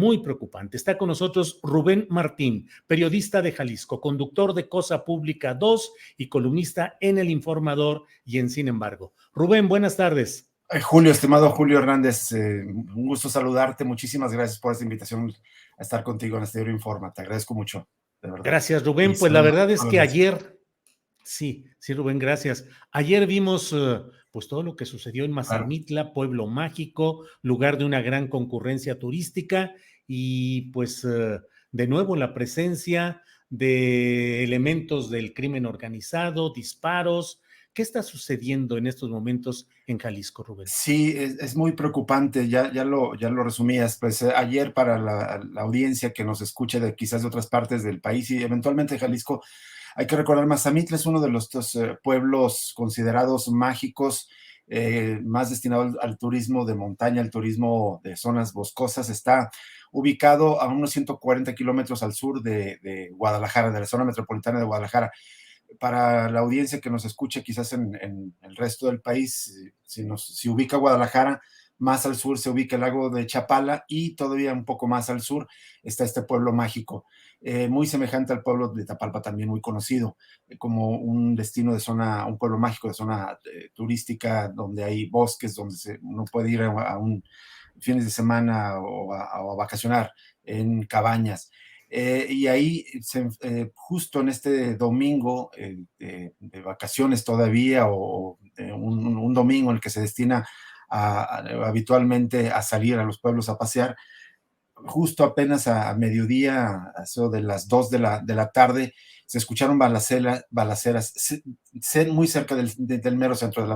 Muy preocupante. Está con nosotros Rubén Martín, periodista de Jalisco, conductor de Cosa Pública 2 y columnista en El Informador y en Sin embargo. Rubén, buenas tardes. Julio, estimado Julio Hernández, un gusto saludarte. Muchísimas gracias por esta invitación a estar contigo en este Diario Informa. Te agradezco mucho, de verdad. Gracias, Rubén. Y Pues la verdad es que audiencia. ayer, sí, Rubén, gracias. Ayer vimos pues todo lo que sucedió en Claro. Mazamitla, pueblo mágico, lugar de una gran concurrencia turística y pues de nuevo la presencia de elementos del crimen organizado, disparos. ¿Qué está sucediendo en estos momentos en Jalisco, Rubén? Sí, es muy preocupante, ya lo resumías. Pues ayer para la audiencia que nos escuche quizás de otras partes del país y eventualmente de Jalisco, hay que recordar, Mazamitla es uno de los pueblos considerados mágicos, más destinado al turismo de montaña, al turismo de zonas boscosas. Está ubicado a unos 140 kilómetros al sur de Guadalajara, de la zona metropolitana de Guadalajara. Para la audiencia que nos escuche quizás en el resto del país, si ubica Guadalajara, más al sur se ubica el lago de Chapala y todavía un poco más al sur está este pueblo mágico, muy semejante al pueblo de Tapalpa, también muy conocido como un destino de zona, un pueblo mágico de zona turística donde hay bosques, donde uno puede ir a un fines de semana o a vacacionar en cabañas. Y ahí, justo en este domingo de vacaciones todavía, o un domingo en el que se destina habitualmente a salir a los pueblos a pasear, justo apenas a mediodía, a eso de las 2 de la tarde, se escucharon balaceras muy cerca del mero centro de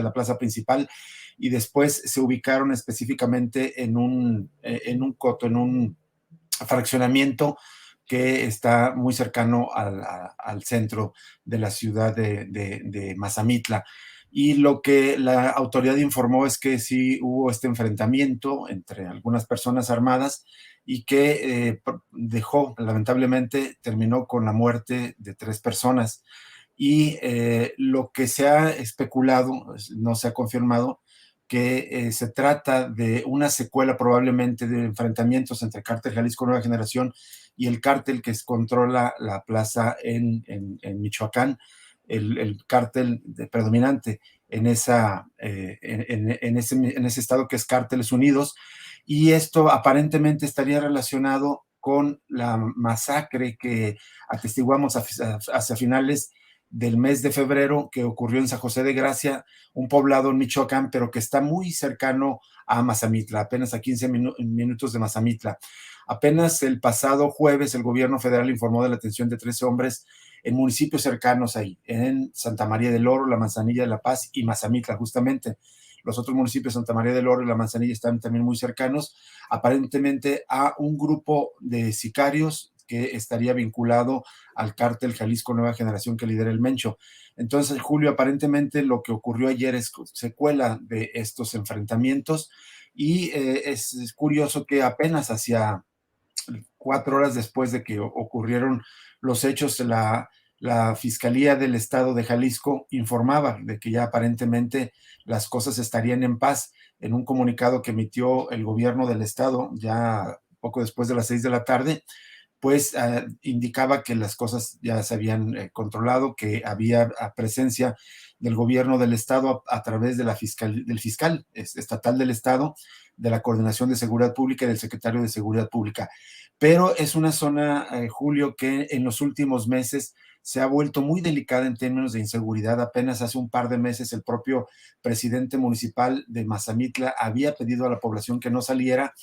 la plaza principal, y después se ubicaron específicamente en un coto, en un fraccionamiento que está muy cercano al centro de la ciudad de Mazamitla. Y lo que la autoridad informó es que sí hubo este enfrentamiento entre algunas personas armadas y que lamentablemente, terminó con la muerte de 3 personas. Y lo que se ha especulado, no se ha confirmado, que se trata de una secuela probablemente de enfrentamientos entre Cártel Jalisco Nueva Generación y el cártel que controla la plaza en Michoacán, el cártel predominante en ese estado, que es Cárteles Unidos. Y esto aparentemente estaría relacionado con la masacre que atestiguamos hacia finales del mes de febrero, que ocurrió en San José de Gracia, un poblado en Michoacán, pero que está muy cercano a Mazamitla, apenas a 15 minutos de Mazamitla. Apenas el pasado jueves, el gobierno federal informó de la detención de 13 hombres en municipios cercanos ahí, en Santa María del Oro, La Manzanilla de la Paz y Mazamitla, justamente. Los otros municipios, Santa María del Oro y La Manzanilla, están también muy cercanos, aparentemente a un grupo de sicarios que estaría vinculado al cártel Jalisco Nueva Generación que lidera el Mencho. Entonces, Julio, aparentemente lo que ocurrió ayer es secuela de estos enfrentamientos, y es curioso que apenas hacia 4 horas después de que ocurrieron los hechos, la Fiscalía del Estado de Jalisco informaba de que ya aparentemente las cosas estarían en paz. En un comunicado que emitió el gobierno del Estado ya poco después de las 6 de la tarde, pues indicaba que las cosas ya se habían controlado, que había presencia del gobierno del Estado a través de del fiscal estatal del Estado, de la Coordinación de Seguridad Pública y del secretario de Seguridad Pública. Pero es una zona, Julio, que en los últimos meses se ha vuelto muy delicada en términos de inseguridad. Apenas hace un par de meses el propio presidente municipal de Mazamitla había pedido a la población que no saliera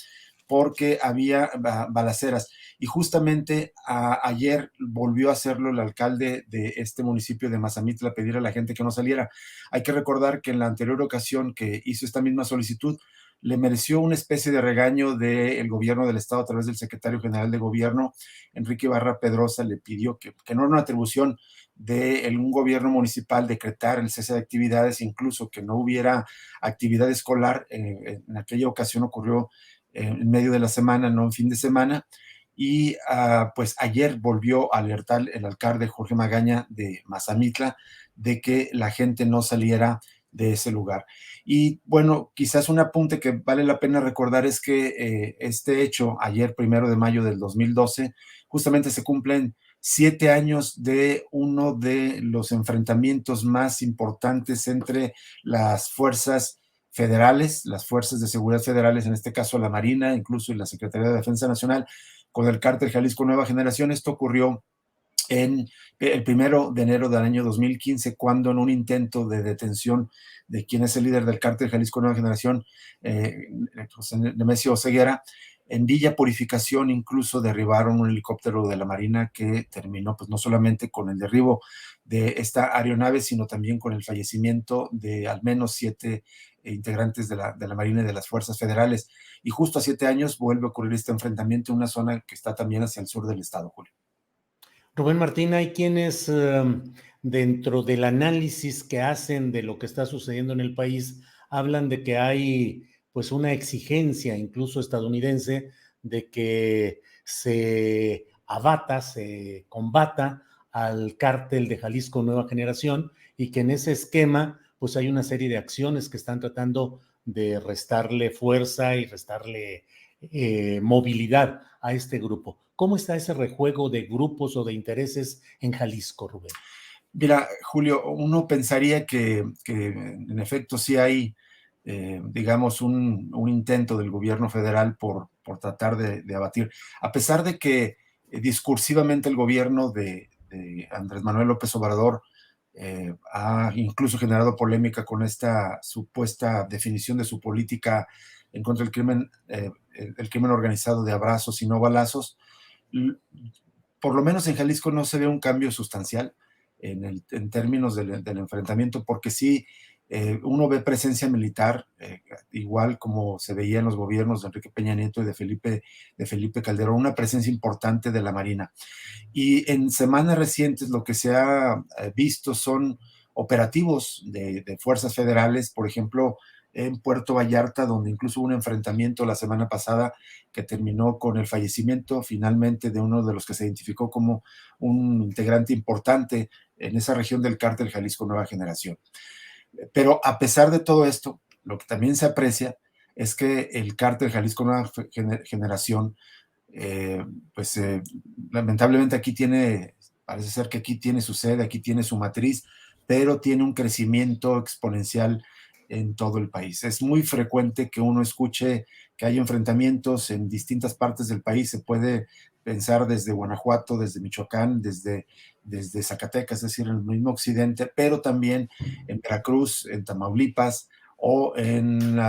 porque había balaceras. Y justamente ayer volvió a hacerlo el alcalde de este municipio de Mazamitla, pedir a la gente que no saliera. Hay que recordar que en la anterior ocasión que hizo esta misma solicitud, le mereció una especie de regaño del gobierno del Estado a través del secretario general de gobierno, Enrique Ibarra Pedrosa. Le pidió que no era una atribución de un gobierno municipal decretar el cese de actividades, incluso que no hubiera actividad escolar. En aquella ocasión ocurrió en medio de la semana, no en fin de semana. Y pues ayer volvió a alertar el alcalde Jorge Magaña de Mazamitla de que la gente no saliera de ese lugar. Y bueno, quizás un apunte que vale la pena recordar es que este hecho, ayer, 1 de mayo del 2012, justamente se cumplen 7 años de uno de los enfrentamientos más importantes entre las fuerzas federales, las fuerzas de seguridad federales, en este caso la Marina, incluso y la Secretaría de Defensa Nacional, con el cártel Jalisco Nueva Generación. Esto ocurrió en el 1 de enero del año 2015, cuando en un intento de detención de quien es el líder del cártel Jalisco Nueva Generación, José Nemesio Oseguera, en Villa Purificación incluso derribaron un helicóptero de la Marina que terminó pues no solamente con el derribo de esta aeronave, sino también con el fallecimiento de al menos 7 integrantes de la Marina y de las fuerzas federales. Y justo a 7 años vuelve a ocurrir este enfrentamiento en una zona que está también hacia el sur del estado, Julio. Rubén Martín, hay quienes dentro del análisis que hacen de lo que está sucediendo en el país hablan de que hay pues una exigencia incluso estadounidense de que se abata, se combata al cártel de Jalisco Nueva Generación y que en ese esquema pues hay una serie de acciones que están tratando de restarle fuerza y restarle movilidad a este grupo. ¿Cómo está ese rejuego de grupos o de intereses en Jalisco, Rubén? Mira, Julio, uno pensaría que en efecto sí hay, digamos, un intento del gobierno federal por tratar de abatir, a pesar de que discursivamente el gobierno de Andrés Manuel López Obrador ha incluso generado polémica con esta supuesta definición de su política en contra del crimen, el crimen organizado de abrazos y no balazos. Por lo menos en Jalisco no se ve un cambio sustancial en términos del enfrentamiento, porque sí, uno ve presencia militar, igual como se veía en los gobiernos de Enrique Peña Nieto y de Felipe Calderón, una presencia importante de la Marina. Y en semanas recientes lo que se ha visto son operativos de fuerzas federales, por ejemplo, en Puerto Vallarta, donde incluso hubo un enfrentamiento la semana pasada que terminó con el fallecimiento finalmente de uno de los que se identificó como un integrante importante en esa región del cártel Jalisco Nueva Generación. Pero a pesar de todo esto, lo que también se aprecia es que el cártel Jalisco Nueva Generación, eh, pues lamentablemente parece ser que aquí tiene su sede, aquí tiene su matriz, pero tiene un crecimiento exponencial en todo el país. Es muy frecuente que uno escuche que hay enfrentamientos en distintas partes del país. Se puede pensar desde Guanajuato, desde Michoacán, desde Zacatecas, es decir, en el mismo occidente, pero también en Veracruz, en Tamaulipas o en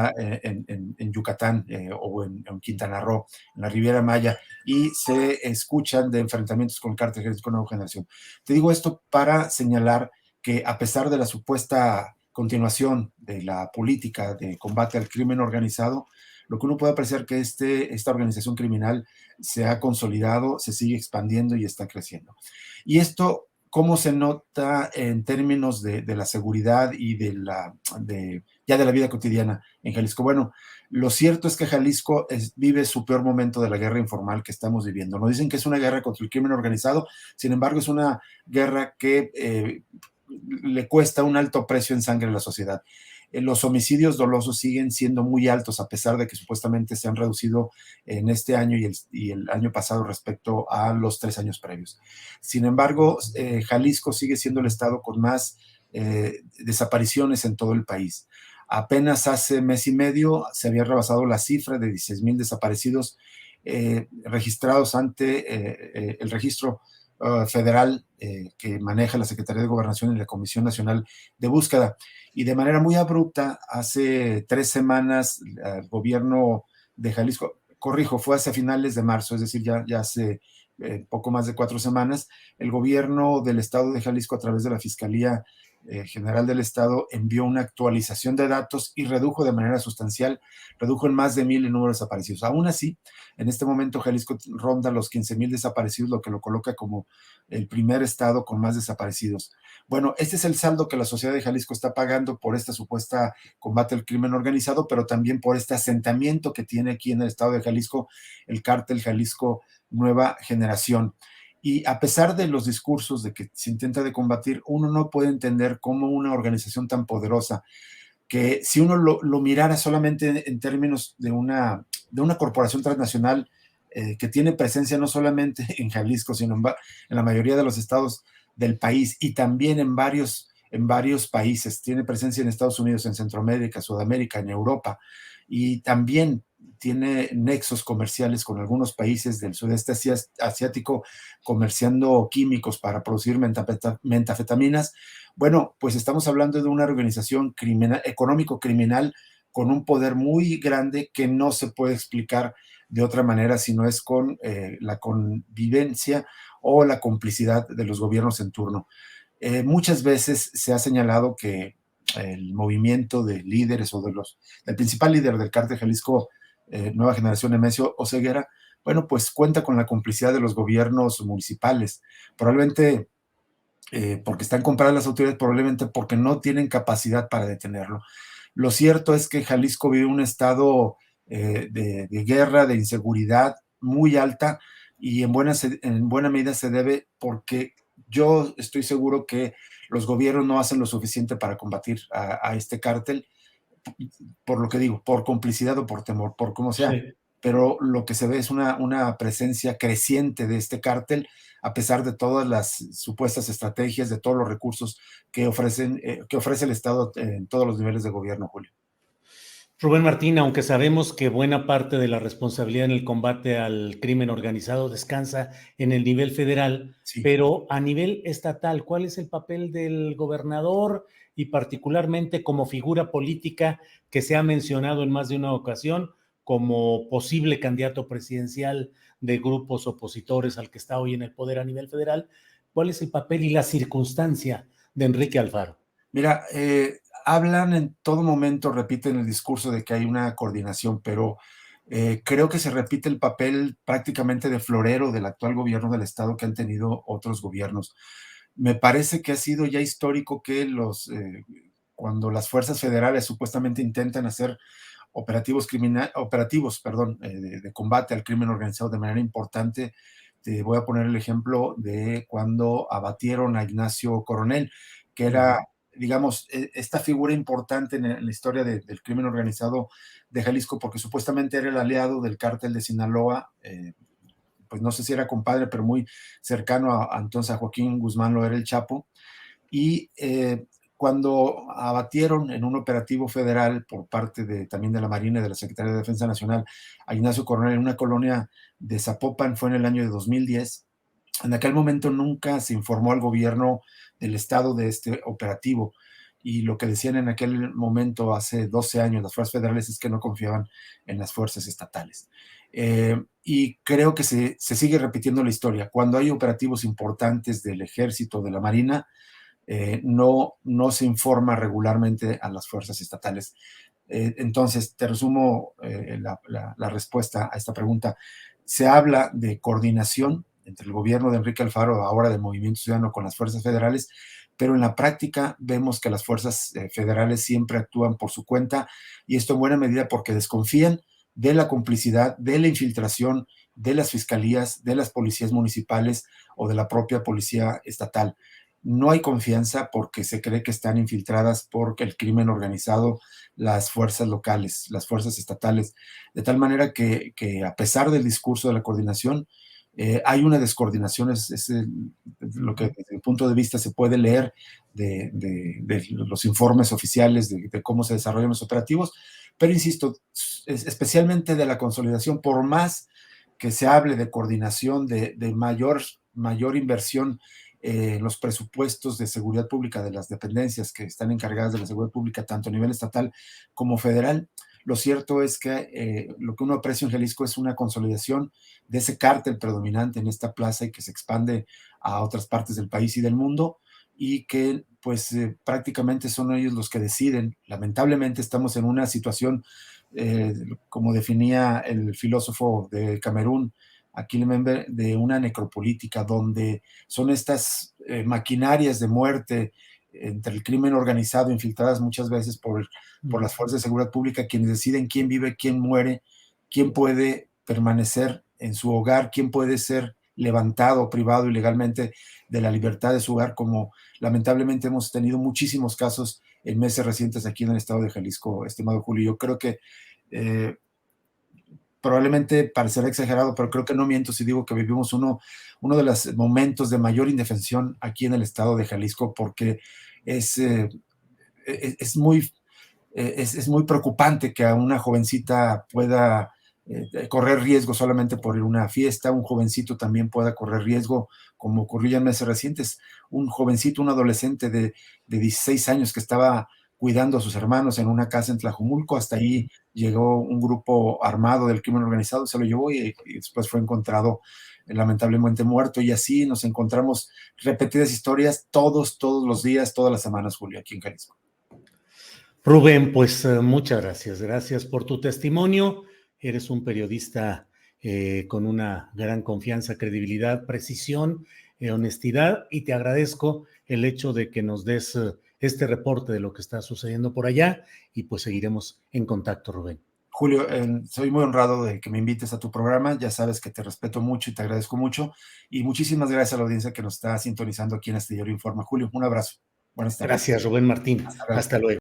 Yucatán o en Quintana Roo, en la Riviera Maya, y se escuchan de enfrentamientos con el cártel Jalisco Nueva Generación. Te digo esto para señalar que a pesar de la supuesta continuación de la política de combate al crimen organizado, lo que uno puede apreciar que esta organización criminal se ha consolidado, se sigue expandiendo y está creciendo. Y esto, ¿cómo se nota en términos de la seguridad y ya de la vida cotidiana en Jalisco? Bueno, lo cierto es que Jalisco vive su peor momento de la guerra informal que estamos viviendo. Nos dicen que es una guerra contra el crimen organizado, sin embargo es una guerra que le cuesta un alto precio en sangre a la sociedad. Los homicidios dolosos siguen siendo muy altos, a pesar de que supuestamente se han reducido en este año y el año pasado respecto a los 3 años previos. Sin embargo, Jalisco sigue siendo el estado con más desapariciones en todo el país. Apenas hace mes y medio se había rebasado la cifra de 16,000 desaparecidos registrados ante el registro federal que maneja la Secretaría de Gobernación y la Comisión Nacional de Búsqueda. Y de manera muy abrupta, hace 3 semanas, el gobierno de Jalisco, corrijo, fue hacia finales de marzo, es decir, ya hace poco más de 4 semanas, el gobierno del estado de Jalisco, a través de la Fiscalía General del Estado, envió una actualización de datos y redujo de manera sustancial, redujo en más de 1,000 el número de desaparecidos. Aún así, en este momento Jalisco ronda los 15,000 desaparecidos, lo que lo coloca como el primer estado con más desaparecidos. Bueno, este es el saldo que la sociedad de Jalisco está pagando por esta supuesta combate al crimen organizado, pero también por este asentamiento que tiene aquí en el estado de Jalisco el cártel Jalisco Nueva Generación. Y a pesar de los discursos de que se intenta de combatir, uno no puede entender cómo una organización tan poderosa, que si uno lo mirara solamente en términos de una corporación transnacional que tiene presencia no solamente en Jalisco, sino en la mayoría de los estados del país y también en varios países. Tiene presencia en Estados Unidos, en Centroamérica, Sudamérica, en Europa, y también tiene nexos comerciales con algunos países del sudeste asiático, comerciando químicos para producir metafetaminas. Bueno, pues estamos hablando de una organización económico-criminal con un poder muy grande que no se puede explicar de otra manera si no es con la convivencia o la complicidad de los gobiernos en turno. Muchas veces se ha señalado que el movimiento de líderes o del principal líder del cártel Jalisco Nueva Generación, Nemesio Oseguera, bueno, pues cuenta con la complicidad de los gobiernos municipales, probablemente porque están compradas las autoridades, probablemente porque no tienen capacidad para detenerlo. Lo cierto es que Jalisco vive un estado de guerra, de inseguridad muy alta, y en buena medida se debe porque yo estoy seguro que los gobiernos no hacen lo suficiente para combatir a este cártel, por lo que digo, por complicidad o por temor, por como sea. Sí. Pero lo que se ve es una presencia creciente de este cártel, a pesar de todas las supuestas estrategias, de todos los recursos que ofrece el Estado en todos los niveles de gobierno, Julio. Rubén Martín, aunque sabemos que buena parte de la responsabilidad en el combate al crimen organizado descansa en el nivel federal, Sí. pero a nivel estatal, ¿cuál es el papel del gobernador y particularmente como figura política que se ha mencionado en más de una ocasión como posible candidato presidencial de grupos opositores al que está hoy en el poder a nivel federal? ¿Cuál es el papel y la circunstancia de Enrique Alfaro? Mira, hablan en todo momento, repiten el discurso de que hay una coordinación, pero creo que se repite el papel prácticamente de florero del actual gobierno del Estado que han tenido otros gobiernos. Me parece que ha sido ya histórico que cuando las fuerzas federales supuestamente intentan hacer operativos, perdón, de combate al crimen organizado de manera importante. Te voy a poner el ejemplo de cuando abatieron a Ignacio Coronel, que era, digamos, esta figura importante en la historia del crimen organizado de Jalisco, porque supuestamente era el aliado del cártel de Sinaloa, pues no sé si era compadre, pero muy cercano entonces a Joaquín Guzmán lo era el Chapo, y cuando abatieron en un operativo federal por parte también de la Marina y de la Secretaría de Defensa Nacional a Ignacio Coronel en una colonia de Zapopan, fue en el año de 2010. En aquel momento nunca se informó al gobierno del estado de este operativo, y lo que decían en aquel momento, hace 12 años, las fuerzas federales, es que no confiaban en las fuerzas estatales. Y creo que se sigue repitiendo la historia. Cuando hay operativos importantes del ejército, de la Marina, no se informa regularmente a las fuerzas estatales. Entonces, te resumo la respuesta a esta pregunta. Se habla de coordinación entre el gobierno de Enrique Alfaro, ahora del Movimiento Ciudadano, con las fuerzas federales, pero en la práctica vemos que las fuerzas federales siempre actúan por su cuenta, y esto en buena medida porque desconfían de la complicidad, de la infiltración de las fiscalías, de las policías municipales o de la propia policía estatal. No hay confianza porque se cree que están infiltradas por el crimen organizado, las fuerzas locales, las fuerzas estatales, de tal manera que a pesar del discurso de la coordinación, hay una descoordinación, lo que desde mi punto de vista se puede leer de los informes oficiales de cómo se desarrollan los operativos, pero insisto, especialmente de la consolidación, por más que se hable de coordinación, de mayor inversión en los presupuestos de seguridad pública de las dependencias que están encargadas de la seguridad pública, tanto a nivel estatal como federal. Lo cierto es que lo que uno aprecia en Jalisco es una consolidación de ese cártel predominante en esta plaza y que se expande a otras partes del país y del mundo, y que pues prácticamente son ellos los que deciden. Lamentablemente estamos en una situación, como definía el filósofo de Camerún, Achille Mbembe, de una necropolítica, donde son estas maquinarias de muerte entre el crimen organizado, infiltradas muchas veces por las fuerzas de seguridad pública, quienes deciden quién vive, quién muere, quién puede permanecer en su hogar, quién puede ser levantado o privado ilegalmente de la libertad de su hogar, como lamentablemente hemos tenido muchísimos casos en meses recientes aquí en el estado de Jalisco, estimado Julio. Yo creo que probablemente parecerá exagerado, pero creo que no miento si digo que vivimos uno de los momentos de mayor indefensión aquí en el estado de Jalisco, porque es, es muy es muy preocupante que a una jovencita pueda correr riesgo solamente por ir a una fiesta, un jovencito también pueda correr riesgo, como ocurrió ya en meses recientes, un jovencito, un adolescente de 16 años que estaba cuidando a sus hermanos en una casa en Tlajumulco, hasta ahí llegó un grupo armado del crimen organizado, se lo llevó y después fue encontrado lamentablemente muerto, y así nos encontramos repetidas historias todos los días, todas las semanas, Julio, aquí en Jalisco. Rubén, pues muchas gracias. Gracias por tu testimonio. Eres un periodista con una gran confianza, credibilidad, precisión, honestidad, y te agradezco el hecho de que nos des este reporte de lo que está sucediendo por allá, y pues seguiremos en contacto, Rubén. Julio, soy muy honrado de que me invites a tu programa. Ya sabes que te respeto mucho y te agradezco mucho. Y muchísimas gracias a la audiencia que nos está sintonizando aquí en Astillero Informa. Julio, un abrazo. Buenas tardes. Gracias, Rubén Martín. Hasta luego. Hasta luego.